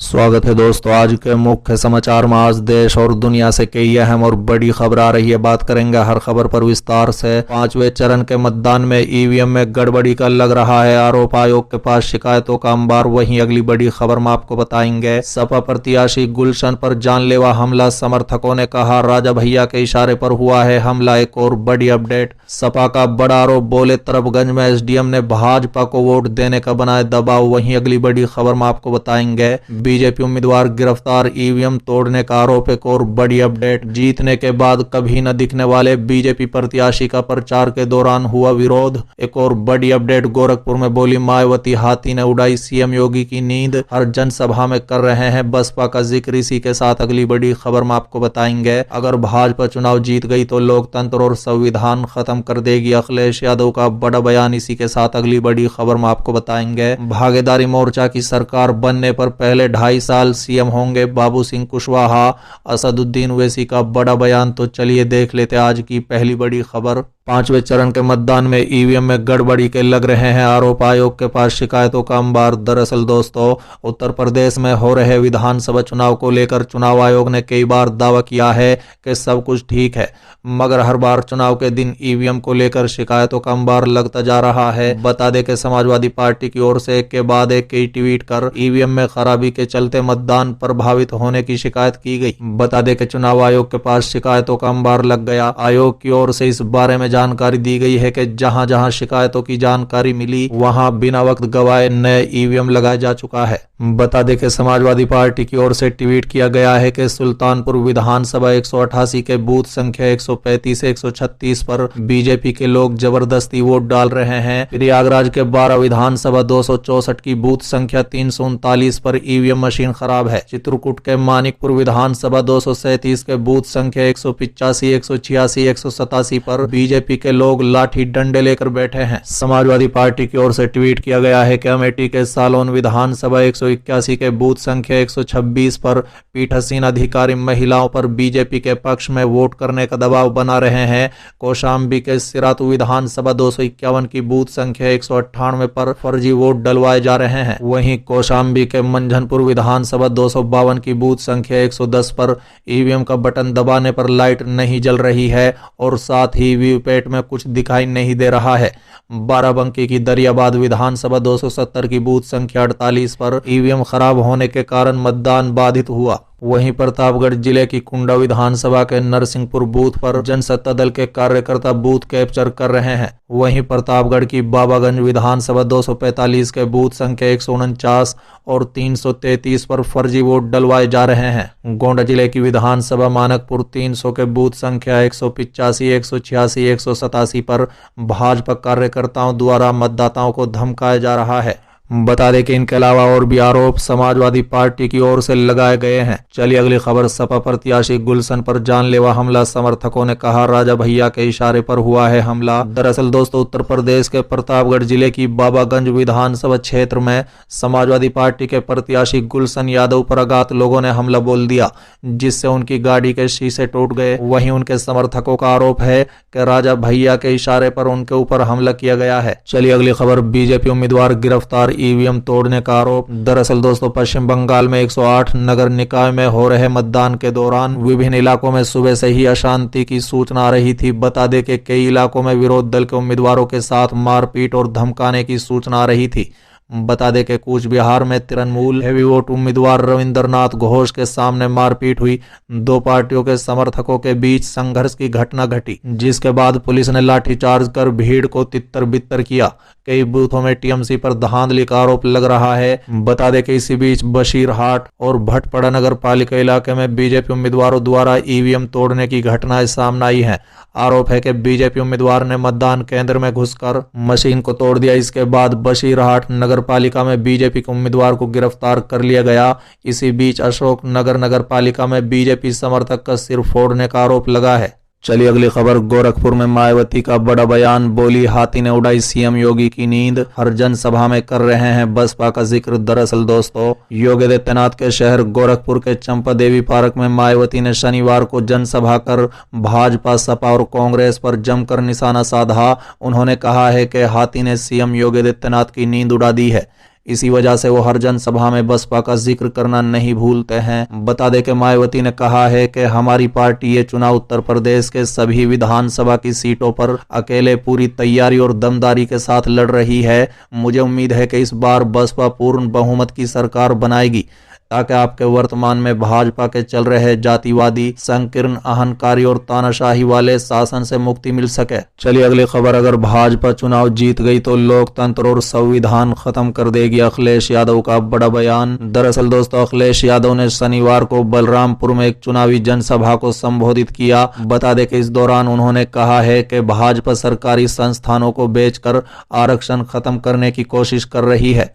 स्वागत है दोस्तों। आज के मुख्य समाचार में आज देश और दुनिया से कई अहम और बड़ी खबर आ रही है। बात करेंगे हर खबर पर विस्तार से। पांचवें चरण के मतदान में ईवीएम में गड़बड़ी का लग रहा है आरोप, आयोग के पास शिकायतों का अंबार। वहीं अगली बड़ी खबर में आपको बताएंगे सपा प्रत्याशी गुलशन पर जानलेवा हमला, समर्थकों ने कहा राजा भैया के इशारे पर हुआ है हमला। एक और बड़ी अपडेट, सपा का बड़ा आरोप, बोले तरफगंज में एसडीएम ने भाजपा को वोट देने का बनाया दबाव। वहीं अगली बड़ी खबर में आपको बताएंगे बीजेपी उम्मीदवार गिरफ्तार, ईवीएम तोड़ने का आरोप। एक और बड़ी अपडेट, जीतने के बाद कभी न दिखने वाले बीजेपी प्रत्याशी का प्रचार के दौरान हुआ विरोध। एक और बड़ी अपडेट, गोरखपुर में बोली मायावती हाथी ने उड़ाई सीएम योगी की नींद, हर जनसभा में कर रहे हैं बसपा का जिक्र। इसी के साथ अगली बड़ी खबर में आपको बताएंगे अगर भाजपा चुनाव जीत गई तो लोकतंत्र और संविधान खत्म कर देगी, अखिलेश यादव का बड़ा बयान। इसी के साथ अगली बड़ी खबर में आपको बताएंगे भागीदारी मोर्चा की सरकार बनने पर पहले 2.5 साल सीएम होंगे बाबू सिंह कुशवाहा, असदुद्दीन ओवैसी का बड़ा बयान। तो चलिए देख लेते हैं आज की पहली बड़ी खबर। पांचवें चरण के मतदान में ईवीएम में गड़बड़ी के लग रहे हैं आरोप, आयोग के पास शिकायतों का अंबार। दरअसल दोस्तों, उत्तर प्रदेश में हो रहे विधानसभा चुनाव को लेकर चुनाव आयोग ने कई बार दावा किया है कि सब कुछ ठीक है, मगर हर बार चुनाव के दिन ईवीएम को लेकर शिकायतों का अंबार लगता जा रहा है। बता दें कि समाजवादी पार्टी की ओर से एक के बाद एक कई ट्वीट कर ईवीएम में खराबी के चलते मतदान प्रभावित होने की शिकायत की गई। बता दें कि चुनाव आयोग के पास शिकायतों का अंबार लग गया। आयोग की ओर से इस बारे में जानकारी दी गई है कि जहां जहां शिकायतों की जानकारी मिली वहां बिना वक्त गवाए नए ईवीएम लगाया जा चुका है। बता दें कि समाजवादी पार्टी की ओर से ट्वीट किया गया है कि सुल्तानपुर विधानसभा 188 के बूथ संख्या 135 से 136 पर बीजेपी के लोग जबरदस्ती वोट डाल रहे हैं। प्रयागराज के 12 विधानसभा 264 की बूथ संख्या 339 पर ईवीएम मशीन खराब है। चित्रकूट के मानिकपुर विधानसभा 237 के बूथ संख्या 185, 186, 187 पर बीजेपी के लोग लाठी डंडे लेकर बैठे हैं। समाजवादी पार्टी की ओर से ट्वीट किया गया है कि अमेठी के सालोन विधानसभा 181 के बूथ संख्या 126 पर पीठासीन अधिकारी महिलाओं पर बीजेपी के पक्ष में वोट करने का दबाव बना रहे हैं। कौशाम्बी के सिरातू विधानसभा 251 की बूथ संख्या 198 पर फर्जी वोट डलवाए जा रहे हैं। वहीं कौशाम्बी के मंझनपुर विधानसभा 252 की बूथ संख्या 110 पर ईवीएम का बटन दबाने पर लाइट नहीं जल रही है और साथ ही वीवीपैट में कुछ दिखाई नहीं दे रहा है। बाराबंकी की दरियाबाद विधानसभा 270 की बूथ संख्या 48 पर ईवीएम खराब होने के कारण मतदान बाधित हुआ। वहीं प्रतापगढ़ जिले की कुंडा विधानसभा के नरसिंहपुर बूथ पर जनसत्ता दल के कार्यकर्ता बूथ कैप्चर कर रहे हैं। वहीं प्रतापगढ़ की बाबागंज विधानसभा 245 के बूथ संख्या 149 और 333 पर फर्जी वोट डलवाए जा रहे हैं। गोंडा जिले की विधानसभा मानकपुर 300 के बूथ संख्या 185, 186, 187 पर भाजपा कार्यकर्ताओं द्वारा मतदाताओं को धमकाया जा रहा है। बता दें कि इनके अलावा और भी आरोप समाजवादी पार्टी की ओर से लगाए गए हैं। चलिए अगली खबर, सपा प्रत्याशी गुलशन पर जानलेवा हमला, समर्थकों ने कहा राजा भैया के इशारे पर हुआ है हमला। दरअसल दोस्तों, उत्तर प्रदेश के प्रतापगढ़ जिले की बाबागंज विधानसभा क्षेत्र में समाजवादी पार्टी के प्रत्याशी गुलशन यादव पर अज्ञात लोगों ने हमला बोल दिया, जिससे उनकी गाड़ी के शीशे टूट गए। वहीं उनके समर्थकों का आरोप है कि राजा भैया के इशारे पर उनके ऊपर हमला किया गया है। चलिए अगली खबर, बीजेपी उम्मीदवार गिरफ्तार, ईवीएम तोड़ने का आरोप। दरअसल दोस्तों, पश्चिम बंगाल में 108 नगर निकाय में हो रहे मतदान के दौरान विभिन्न इलाकों में सुबह से ही अशांति की सूचना आ रही थी। बता दें कि कई इलाकों में विरोध दल के उम्मीदवारों के साथ मारपीट और धमकाने की सूचना आ रही थी। बता दें कि कूच बिहार में तृणमूल हेवीवोट उम्मीदवार रविंद्रनाथ घोष के सामने मारपीट हुई। दो पार्टियों के समर्थकों के बीच संघर्ष की घटना घटी, जिसके बाद पुलिस ने लाठीचार्ज कर भीड़ को तितर बितर किया। कई बूथों में टीएमसी पर धांधली का आरोप लग रहा है। बता दें कि इसी बीच बशीरहाट और भटपड़ा नगर पालिका इलाके में बीजेपी उम्मीदवारों द्वारा ईवीएम तोड़ने की घटनाएं सामने आई हैं। आरोप है कि बीजेपी उम्मीदवार ने मतदान केंद्र में घुसकर मशीन को तोड़ दिया। इसके बाद बशीरहाट नगर पालिका में बीजेपी के उम्मीदवार को गिरफ्तार कर लिया गया। इसी बीच अशोक नगर पालिका में बीजेपी समर्थक का सिर फोड़ने का आरोप लगा है। चलिए अगली खबर, गोरखपुर में मायावती का बड़ा बयान, बोली हाथी ने उड़ाई सीएम योगी की नींद, हर जनसभा में कर रहे हैं बसपा का जिक्र। दरअसल दोस्तों, योगी आदित्यनाथ के शहर गोरखपुर के चंपा देवी पार्क में मायावती ने शनिवार को जनसभा कर भाजपा, सपा और कांग्रेस पर जमकर निशाना साधा। उन्होंने कहा है कि हाथी ने सीएम योगी आदित्यनाथ की नींद उड़ा दी है। इसी वजह से वो हर जनसभा में बसपा का जिक्र करना नहीं भूलते हैं। बता दें कि मायावती ने कहा है कि हमारी पार्टी ये चुनाव उत्तर प्रदेश के सभी विधानसभा की सीटों पर अकेले पूरी तैयारी और दमदारी के साथ लड़ रही है। मुझे उम्मीद है कि इस बार बसपा पूर्ण बहुमत की सरकार बनाएगी ताकि आपके वर्तमान में भाजपा के चल रहे जातिवादी, संकीर्ण, अहंकारी और तानाशाही वाले शासन से मुक्ति मिल सके। चलिए अगली खबर, अगर भाजपा चुनाव जीत गई तो लोकतंत्र और संविधान खत्म कर देगी, अखिलेश यादव का बड़ा बयान। दरअसल दोस्तों, अखिलेश यादव ने शनिवार को बलरामपुर में एक चुनावी जनसभा को संबोधित किया। बता दें कि इस दौरान उन्होंने कहा है कि भाजपा सरकारी संस्थानों को बेचकर आरक्षण खत्म करने की कोशिश कर रही है।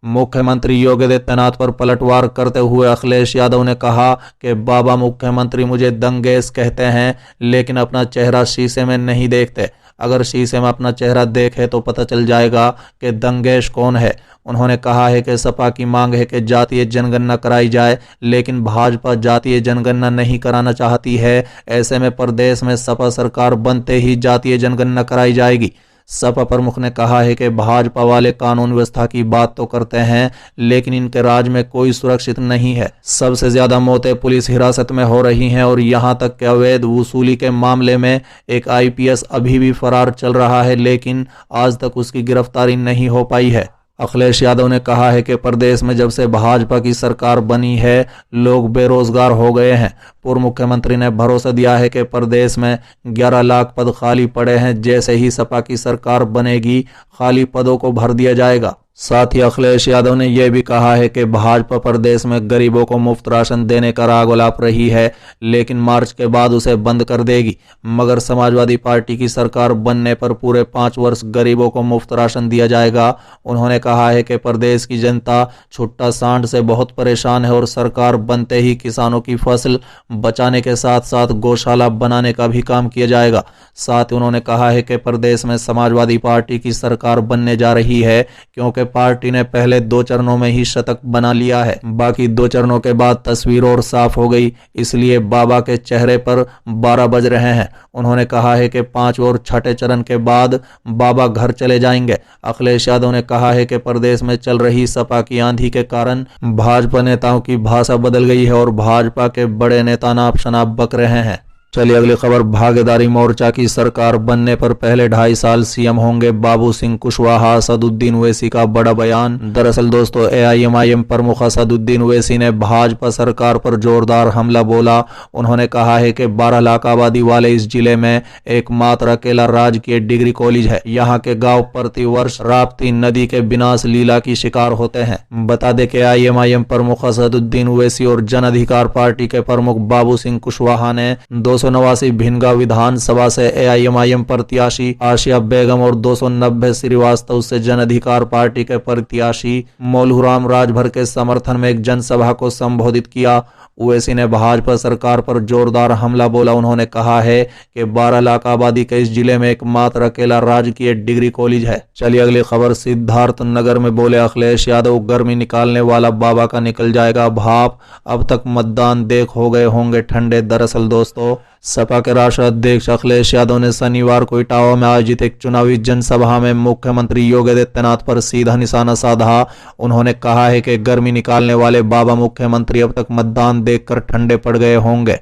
मुख्यमंत्री योगी आदित्यनाथ पर पलटवार करते हुए अखिलेश यादव ने कहा कि बाबा मुख्यमंत्री मुझे दंगेश कहते हैं, लेकिन अपना चेहरा शीशे में नहीं देखते। अगर शीशे में अपना चेहरा देखे तो पता चल जाएगा कि दंगेश कौन है। उन्होंने कहा है कि सपा की मांग है कि जातीय जनगणना कराई जाए, लेकिन भाजपा जातीय जनगणना नहीं कराना चाहती है। ऐसे में प्रदेश में सपा सरकार बनते ही जातीय जनगणना कराई जाएगी। सपा प्रमुख ने कहा है कि भाजपा वाले कानून व्यवस्था की बात तो करते हैं, लेकिन इनके राज में कोई सुरक्षित नहीं है। सबसे ज्यादा मौतें पुलिस हिरासत में हो रही हैं और यहां तक कि अवैध वसूली के मामले में एक आईपीएस अभी भी फरार चल रहा है, लेकिन आज तक उसकी गिरफ्तारी नहीं हो पाई है। अखिलेश यादव ने कहा है कि प्रदेश में जब से भाजपा की सरकार बनी है, लोग बेरोजगार हो गए हैं। पूर्व मुख्यमंत्री ने भरोसा दिया है कि प्रदेश में 11 लाख पद खाली पड़े हैं, जैसे ही सपा की सरकार बनेगी खाली पदों को भर दिया जाएगा। साथ ही अखिलेश यादव ने यह भी कहा है कि भाजपा प्रदेश में गरीबों को मुफ्त राशन देने का राग उलाप रही है, लेकिन मार्च के बाद उसे बंद कर देगी। मगर समाजवादी पार्टी की सरकार बनने पर पूरे 5 वर्ष गरीबों को मुफ्त राशन दिया जाएगा। उन्होंने कहा है कि प्रदेश की जनता छुट्टा सांड से बहुत परेशान है और सरकार बनते ही किसानों की फसल बचाने के साथ साथ गौशाला बनाने का भी काम किया जाएगा। साथ ही उन्होंने कहा है कि प्रदेश में समाजवादी पार्टी की सरकार बनने जा रही है, क्योंकि पार्टी ने पहले 2 चरणों में ही शतक बना लिया है। बाकी 2 चरणों के बाद तस्वीर और साफ हो गई, इसलिए बाबा के चेहरे पर 12 बज रहे हैं। उन्होंने कहा है कि 5 और 6ठे चरण के बाद बाबा घर चले जाएंगे। अखिलेश यादव ने कहा है कि प्रदेश में चल रही सपा की आंधी के कारण भाजपा नेताओं की भाषा बदल गई है और भाजपा के बड़े नेता नाप शनाप बक रहे हैं। चलिए अगली खबर, भागीदारी मोर्चा की सरकार बनने पर पहले 2.5 साल सीएम होंगे बाबू सिंह कुशवाहा, असदुद्दीन ओवैसी का बड़ा बयान। दरअसल दोस्तों, एआईएमआईएम प्रमुख असदुद्दीन ओवैसी ने भाजपा सरकार पर जोरदार हमला बोला। उन्होंने कहा है कि 12 लाख आबादी वाले इस जिले में एकमात्र अकेला राजकीय डिग्री कॉलेज है। यहाँ के गाँव प्रति वर्ष राप्ती नदी के विनाश लीला की शिकार होते हैं। बता दें कि एआईएमआईएम प्रमुख असदुद्दीन ओवैसी और जन अधिकार पार्टी के प्रमुख बाबू सिंह कुशवाहा ने 289 भिनगा विधानसभा से एआईएमआईएम प्रत्याशी आशिया बेगम और 290 श्रीवास्तव से जन अधिकार पार्टी के प्रत्याशी मौलूराम राजभर के समर्थन में एक जनसभा को संबोधित किया। ओवैसी ने भाजपा सरकार पर जोरदार हमला बोला। उन्होंने कहा है कि 12 लाख आबादी के इस जिले में एकमात्र अकेला राजकीय डिग्री कॉलेज है। चलिए अगली खबर, सिद्धार्थ नगर में बोले अखिलेश यादव, गर्मी निकालने वाला बाबा का निकल जाएगा भाप, अब तक मतदान देख हो गए होंगे ठंडे। दरअसल दोस्तों, सपा के राष्ट्रीय अध्यक्ष अखिलेश यादव ने शनिवार को इटावा में आयोजित एक चुनावी जनसभा में मुख्यमंत्री योगी आदित्यनाथ पर सीधा निशाना साधा। उन्होंने कहा है कि गर्मी निकालने वाले बाबा मुख्यमंत्री अब तक मतदान देखकर ठंडे पड़ गए होंगे।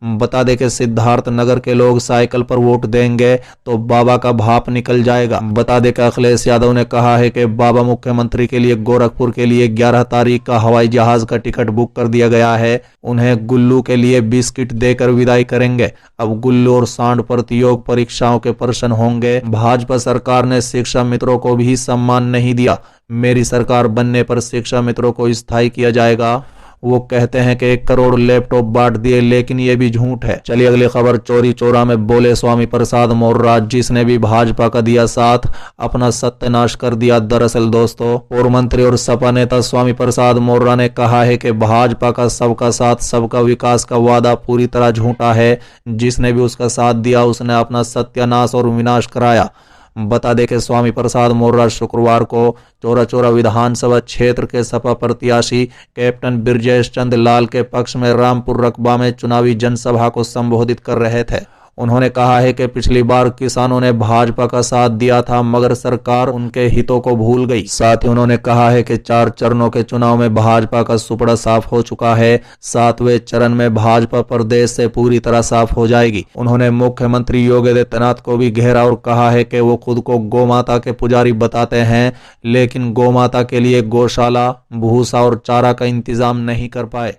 बता दें कि सिद्धार्थ नगर के लोग साइकिल पर वोट देंगे तो बाबा का भाप निकल जाएगा। बता दें कि अखिलेश यादव ने कहा है कि बाबा मुख्यमंत्री के लिए गोरखपुर के लिए 11 तारीख का हवाई जहाज का टिकट बुक कर दिया गया है। उन्हें गुल्लू के लिए बिस्किट देकर विदाई करेंगे। अब गुल्लू और सांड प्रतियोग परीक्षाओं के प्रश्न होंगे। भाजपा सरकार ने शिक्षा मित्रों को भी सम्मान नहीं दिया। मेरी सरकार बनने पर शिक्षा मित्रों को स्थायी किया जाएगा। वो कहते हैं कि 1 करोड़ लैपटॉप बांट दिए, लेकिन ये भी झूठ है। चलिए अगली खबर, चोरी चोरा में बोले स्वामी प्रसाद मौर्य, जिसने भी भाजपा का दिया साथ अपना सत्यानाश कर दिया। दरअसल दोस्तों, पूर्व मंत्री और सपा नेता स्वामी प्रसाद मौर्य ने कहा है कि भाजपा का सबका साथ सबका विकास का वादा पूरी तरह झूठा है। जिसने भी उसका साथ दिया उसने अपना सत्यानाश और विनाश कराया। बता दें कि स्वामी प्रसाद मौर्य शुक्रवार को चोरा चोरा विधानसभा क्षेत्र के सपा प्रत्याशी कैप्टन ब्रजेश चंद्र लाल के पक्ष में रामपुर रकबा में चुनावी जनसभा को संबोधित कर रहे थे। उन्होंने कहा है कि पिछली बार किसानों ने भाजपा का साथ दिया था मगर सरकार उनके हितों को भूल गई। साथ ही उन्होंने कहा है कि 4 चरणों के चुनाव में भाजपा का सुपड़ा साफ हो चुका है, 7वें चरण में भाजपा प्रदेश से पूरी तरह साफ हो जाएगी। उन्होंने मुख्यमंत्री योगी आदित्यनाथ को भी घेरा और कहा है कि वो खुद को गौ माता के पुजारी बताते हैं लेकिन गौ माता के लिए गौशाला, भूसा और चारा का इंतजाम नहीं कर पाए।